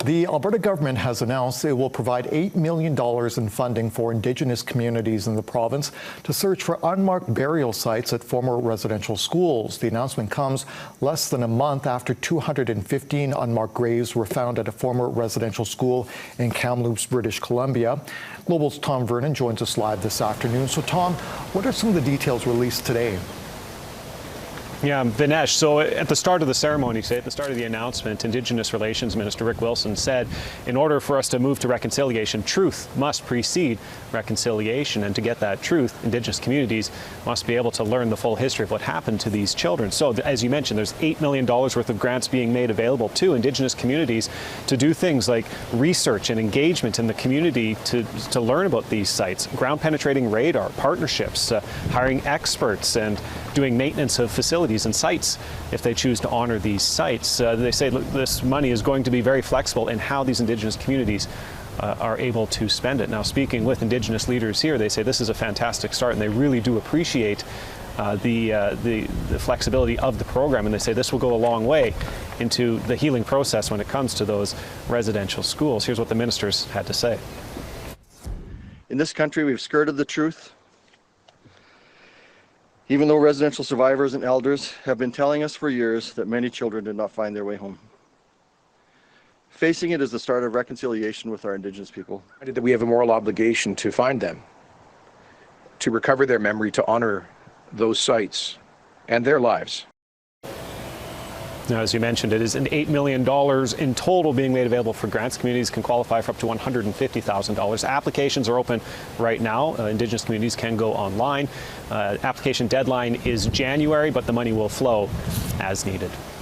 The Alberta government has announced it will provide $8 million in funding for Indigenous communities in the province to search for unmarked burial sites at former residential schools. The announcement comes less than a month after 215 unmarked graves were found at a former residential school in Kamloops, British Columbia. Global's Tom Vernon joins us live this afternoon. So Tom, what are some of the details released today? Yeah, Vinesh, so at the start of the ceremony, at the start of the announcement, Indigenous Relations Minister Rick Wilson said, in order for us to move to reconciliation, truth must precede reconciliation. And to get that truth, Indigenous communities must be able to learn the full history of what happened to these children. So as you mentioned, there's $8 million worth of grants being made available to Indigenous communities to do things like research and engagement in the community to learn about these sites, ground penetrating radar, partnerships, hiring experts, and doing maintenance of facilities and sites if they choose to honor these sites. They say this money is going to be very flexible in how these Indigenous communities are able to spend it. Now, speaking with Indigenous leaders here, they say this is a fantastic start, and they really do appreciate the flexibility of the program, and they say this will go a long way into the healing process when it comes to those residential schools. Here's what the ministers had to say. In this country, we've skirted the truth. Even though residential survivors and elders have been telling us for years that many children did not find their way home. Facing it is the start of reconciliation with our Indigenous people. That we have a moral obligation to find them, to recover their memory, to honor those sites and their lives. Now, as you mentioned, it is an $8 million in total being made available for grants. Communities can qualify for up to $150,000. Applications are open right now. Indigenous communities can go online. Application deadline is January, but the money will flow as needed.